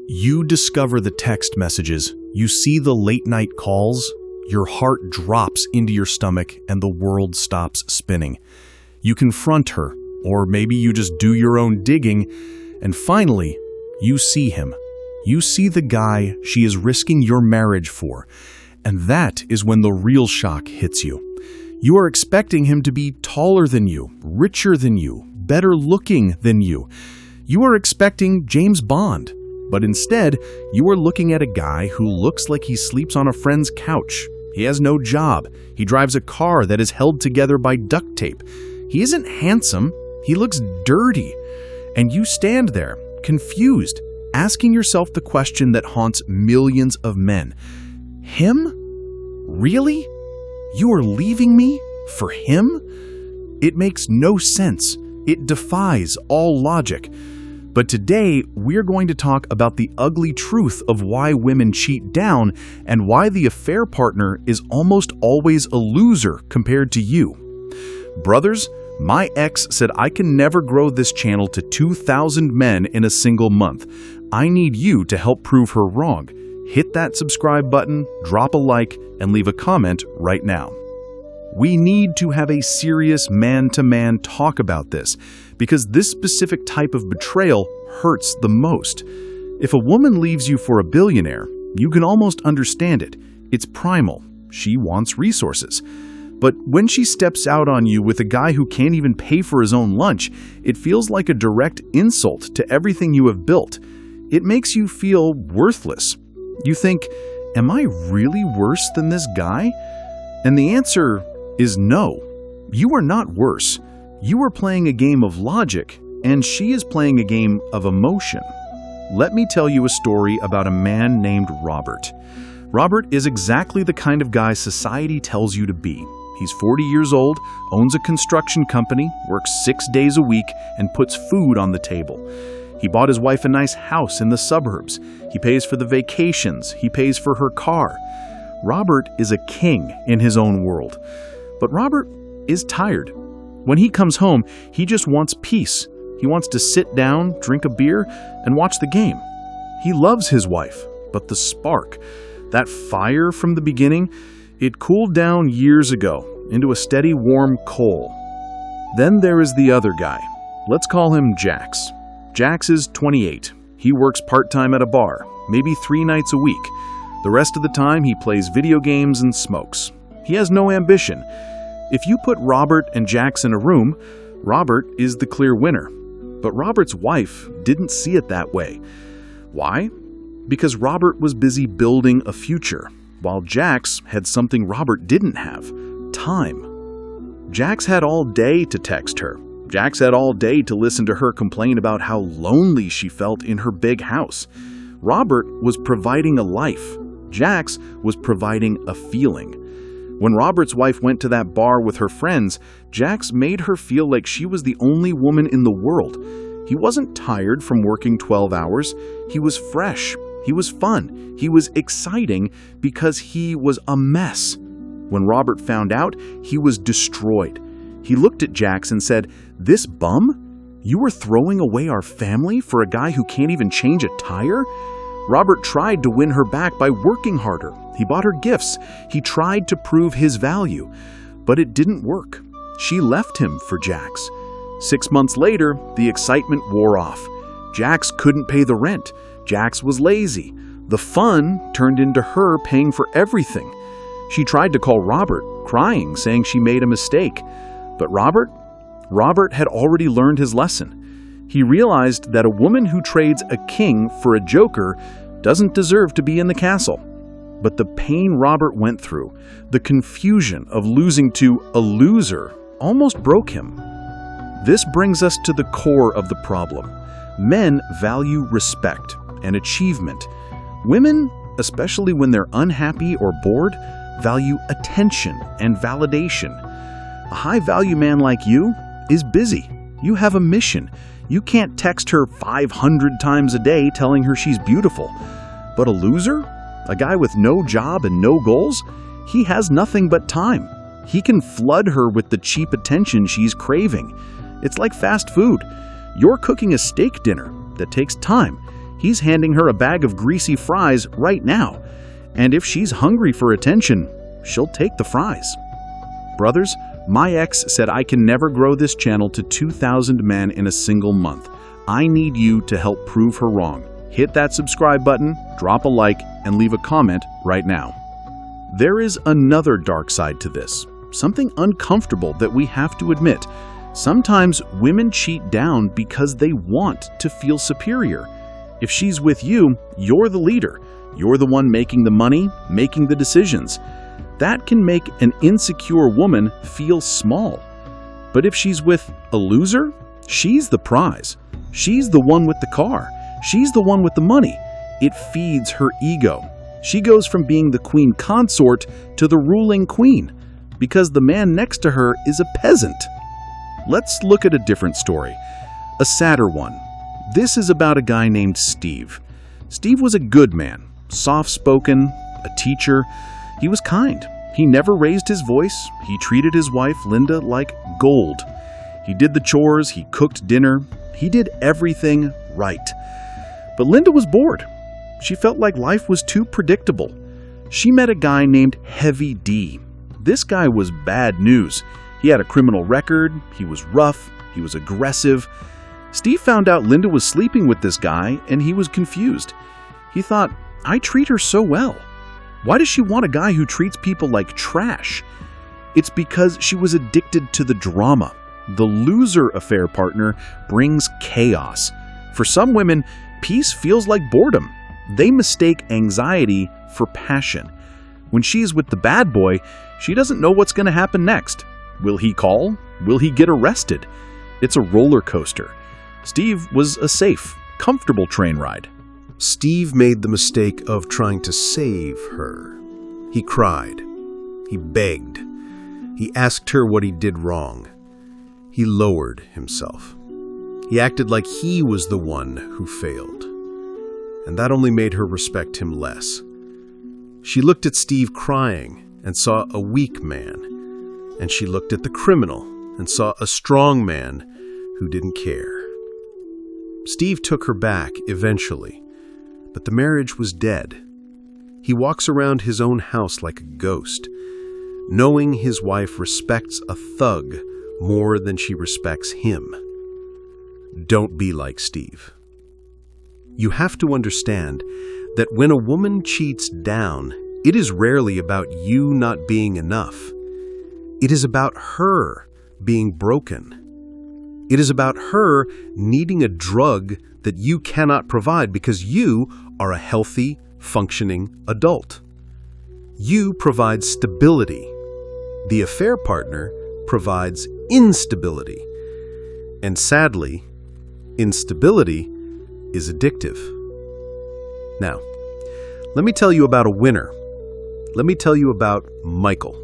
You discover the text messages, you see the late-night calls, your heart drops into your stomach and the world stops spinning. You confront her, or maybe you just do your own digging, and finally, you see him. You see the guy she is risking your marriage for, and that is when the real shock hits you. You are expecting him to be taller than you, richer than you, better looking than you. You are expecting James Bond. But instead, you are looking at a guy who looks like he sleeps on a friend's couch. He has no job. He drives a car that is held together by duct tape. He isn't handsome. He looks dirty. And you stand there, confused, asking yourself the question that haunts millions of men. Him? Really? You are leaving me for him? It makes no sense. It defies all logic. But today, we're going to talk about the ugly truth of why women cheat down and why the affair partner is almost always a loser compared to you. Brothers, my ex said I can never grow this channel to 2,000 men in a single month. I need you to help prove her wrong. Hit that subscribe button, drop a like, and leave a comment right now. We need to have a serious man-to-man talk about this, because this specific type of betrayal hurts the most. If a woman leaves you for a billionaire, you can almost understand it. It's primal. She wants resources. But when she steps out on you with a guy who can't even pay for his own lunch, it feels like a direct insult to everything you have built. It makes you feel worthless. You think, am I really worse than this guy? And the answer is no. You are not worse. You are playing a game of logic, and she is playing a game of emotion. Let me tell you a story about a man named Robert. Robert is exactly the kind of guy society tells you to be. He's 40 years old, owns a construction company, works 6 days a week, and puts food on the table. He bought his wife a nice house in the suburbs. He pays for the vacations. He pays for her car. Robert is a king in his own world. But Robert is tired. When he comes home, he just wants peace. He wants to sit down, drink a beer, and watch the game. He loves his wife, but the spark, that fire from the beginning, it cooled down years ago into a steady, warm coal. Then there is the other guy. Let's call him Jax. Jax is 28. He works part-time at a bar, maybe 3 nights a week. The rest of the time, he plays video games and smokes. He has no ambition. If you put Robert and Jax in a room, Robert is the clear winner. But Robert's wife didn't see it that way. Why? Because Robert was busy building a future, while Jax had something Robert didn't have: time. Jax had all day to text her. Jax had all day to listen to her complain about how lonely she felt in her big house. Robert was providing a life. Jax was providing a feeling. When Robert's wife went to that bar with her friends, Jax made her feel like she was the only woman in the world. He wasn't tired from working 12 hours. He was fresh. He was fun. He was exciting because he was a mess. When Robert found out, he was destroyed. He looked at Jax and said, "This bum? You were throwing away our family for a guy who can't even change a tire?" Robert tried to win her back by working harder. He bought her gifts. He tried to prove his value. But it didn't work. She left him for Jax. 6 months later, the excitement wore off. Jax couldn't pay the rent. Jax was lazy. The fun turned into her paying for everything. She tried to call Robert, crying, saying she made a mistake. But Robert had already learned his lesson. He realized that a woman who trades a king for a joker doesn't deserve to be in the castle. But the pain Robert went through, the confusion of losing to a loser, almost broke him. This brings us to the core of the problem. Men value respect and achievement. Women, especially when they're unhappy or bored, value attention and validation. A high-value man like you is busy. You have a mission. You can't text her 500 times a day telling her she's beautiful. But a loser? A guy with no job and no goals? He has nothing but time. He can flood her with the cheap attention she's craving. It's like fast food. You're cooking a steak dinner that takes time. He's handing her a bag of greasy fries right now. And if she's hungry for attention, she'll take the fries. Brothers, my ex said I can never grow this channel to 2,000 men in a single month. I need you to help prove her wrong. Hit that subscribe button, drop a like, and leave a comment right now. There is another dark side to this, something uncomfortable that we have to admit. Sometimes women cheat down because they want to feel superior. If she's with you, you're the leader. You're the one making the money, making the decisions. That can make an insecure woman feel small. But if she's with a loser, she's the prize. She's the one with the car. She's the one with the money. It feeds her ego. She goes from being the queen consort to the ruling queen because the man next to her is a peasant. Let's look at a different story, a sadder one. This is about a guy named Steve. Steve was a good man, soft-spoken, a teacher. He was kind. He never raised his voice. He treated his wife, Linda, like gold. He did the chores. He cooked dinner. He did everything right. But Linda was bored. She felt like life was too predictable. She met a guy named Heavy D. This guy was bad news. He had a criminal record. He was rough. He was aggressive. Steve found out Linda was sleeping with this guy, and he was confused. He thought, I treat her so well. Why does she want a guy who treats people like trash? It's because she was addicted to the drama. The loser affair partner brings chaos. For some women, peace feels like boredom. They mistake anxiety for passion. When she's with the bad boy, she doesn't know what's going to happen next. Will he call? Will he get arrested? It's a roller coaster. Steve was a safe, comfortable train ride. Steve made the mistake of trying to save her. He cried. He begged. He asked her what he did wrong. He lowered himself. He acted like he was the one who failed. And that only made her respect him less. She looked at Steve crying and saw a weak man. And she looked at the criminal and saw a strong man who didn't care. Steve took her back eventually, but the marriage was dead. He walks around his own house like a ghost, knowing his wife respects a thug more than she respects him. Don't be like Steve. You have to understand that when a woman cheats down, it is rarely about you not being enough. It is about her being broken. It is about her needing a drug that you cannot provide because you are a healthy, functioning adult. You provide stability. The affair partner provides instability. And sadly, instability is addictive. Now, let me tell you about a winner. Let me tell you about Michael.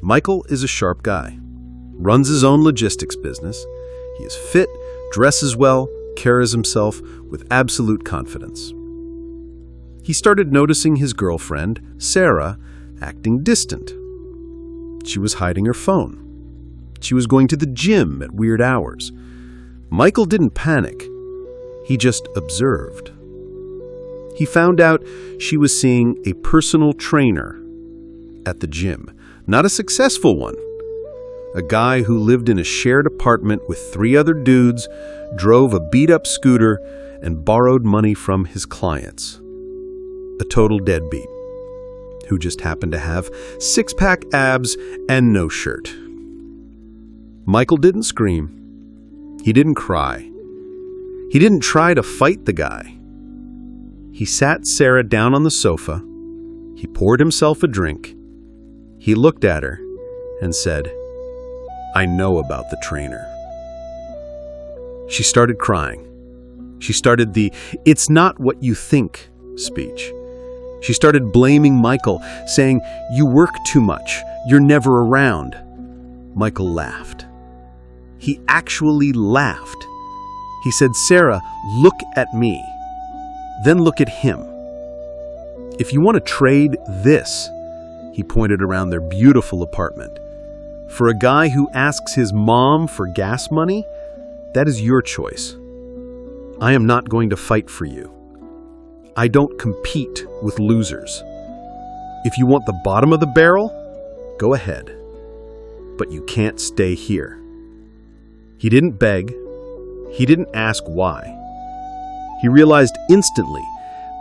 Michael is a sharp guy, runs his own logistics business. He is fit, dresses well, carries himself with absolute confidence. He started noticing his girlfriend, Sarah, acting distant. She was hiding her phone. She was going to the gym at weird hours. Michael didn't panic. He just observed. He found out she was seeing a personal trainer at the gym. Not a successful one. A guy who lived in a shared apartment with 3 other dudes, drove a beat-up scooter, and borrowed money from his clients. A total deadbeat, who just happened to have 6-pack abs and no shirt. Michael didn't scream. He didn't cry. He didn't try to fight the guy. He sat Sarah down on the sofa. He poured himself a drink. He looked at her and said, I know about the trainer. She started crying. She started the "it's not what you think" speech. She started blaming Michael, saying, you work too much. You're never around. Michael laughed. He actually laughed. He said, Sarah, look at me. Then look at him. If you want to trade this, he pointed around their beautiful apartment, for a guy who asks his mom for gas money, that is your choice. I am not going to fight for you. I don't compete with losers. If you want the bottom of the barrel, go ahead. But you can't stay here. He didn't beg. He didn't ask why. He realized instantly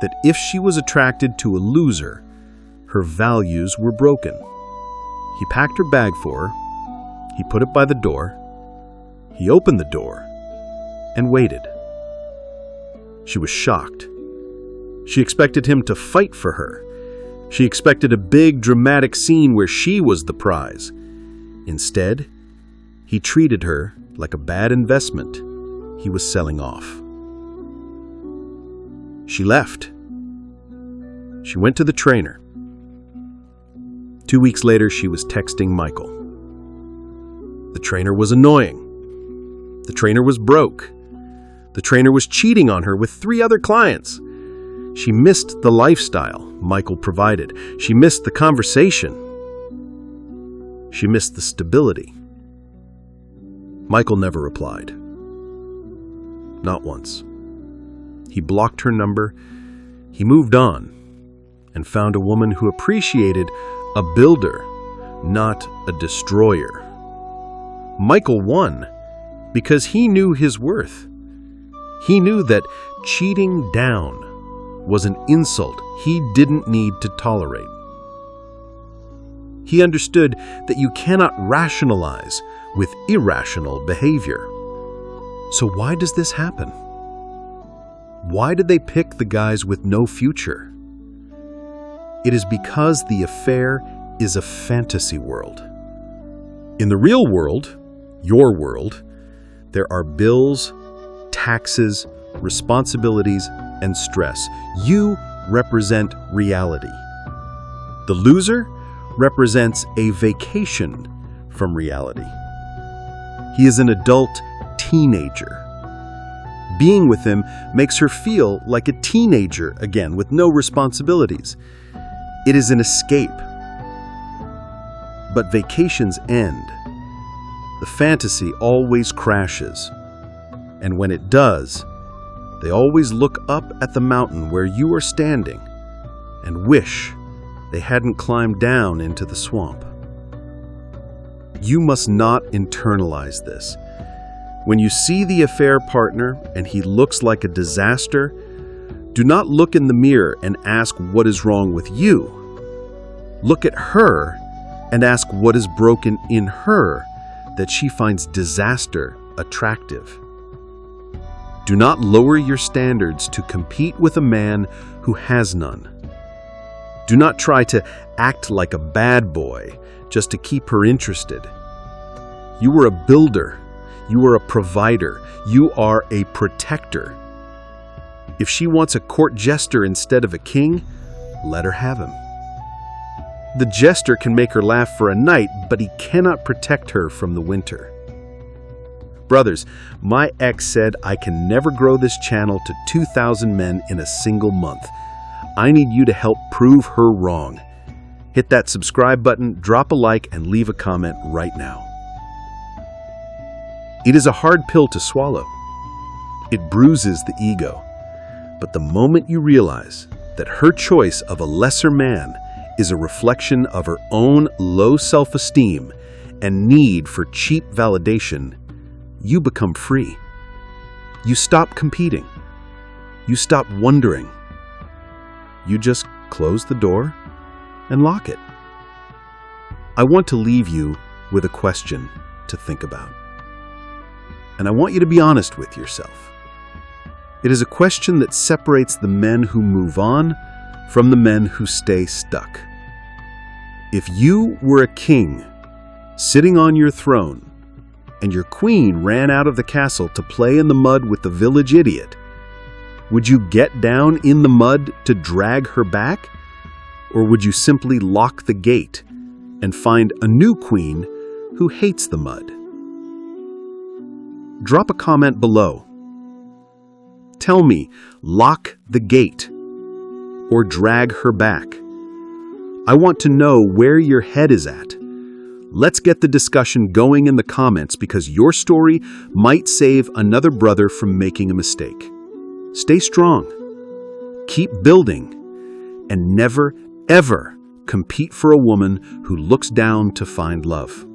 that if she was attracted to a loser, her values were broken. He packed her bag for her. He put it by the door. He opened the door and waited. She was shocked. She expected him to fight for her. She expected a big, dramatic scene where she was the prize. Instead, he treated her like a bad investment he was selling off. She left. She went to the trainer. 2 weeks later, she was texting Michael. The trainer was annoying. The trainer was broke. The trainer was cheating on her with 3 other clients. She missed the lifestyle Michael provided. She missed the conversation. She missed the stability. Michael never replied. Not once. He blocked her number. He moved on and found a woman who appreciated a builder, not a destroyer. Michael won because he knew his worth. He knew that cheating down was an insult he didn't need to tolerate. He understood that you cannot rationalize with irrational behavior. So why does this happen? Why did they pick the guys with no future? It is because the affair is a fantasy world. In the real world, your world, there are bills, taxes, responsibilities, and stress. You represent reality. The loser represents a vacation from reality. He is an adult teenager. Being with him makes her feel like a teenager again, with no responsibilities. It is an escape. But vacations end. The fantasy always crashes. And when it does, they always look up at the mountain where you are standing and wish they hadn't climbed down into the swamp. You must not internalize this. When you see the affair partner and he looks like a disaster, do not look in the mirror and ask what is wrong with you. Look at her and ask what is broken in her that she finds disaster attractive. Do not lower your standards to compete with a man who has none. Do not try to act like a bad boy just to keep her interested. You are a builder. You are a provider. You are a protector. If she wants a court jester instead of a king, let her have him. The jester can make her laugh for a night, but he cannot protect her from the winter. Brothers, my ex said I can never grow this channel to 2,000 men in a single month. I need you to help prove her wrong. Hit that subscribe button, drop a like, and leave a comment right now. It is a hard pill to swallow. It bruises the ego. But the moment you realize that her choice of a lesser man is a reflection of her own low self-esteem and need for cheap validation, you become free. You stop competing. You stop wondering. You just close the door and lock it. I want to leave you with a question to think about. And I want you to be honest with yourself. It is a question that separates the men who move on from the men who stay stuck. If you were a king sitting on your throne and your queen ran out of the castle to play in the mud with the village idiot, would you get down in the mud to drag her back? Or would you simply lock the gate and find a new queen who hates the mud? Drop a comment below. Tell me, lock the gate or drag her back. I want to know where your head is at. Let's get the discussion going in the comments because your story might save another brother from making a mistake. Stay strong. Keep building. And never, ever compete for a woman who looks down to find love.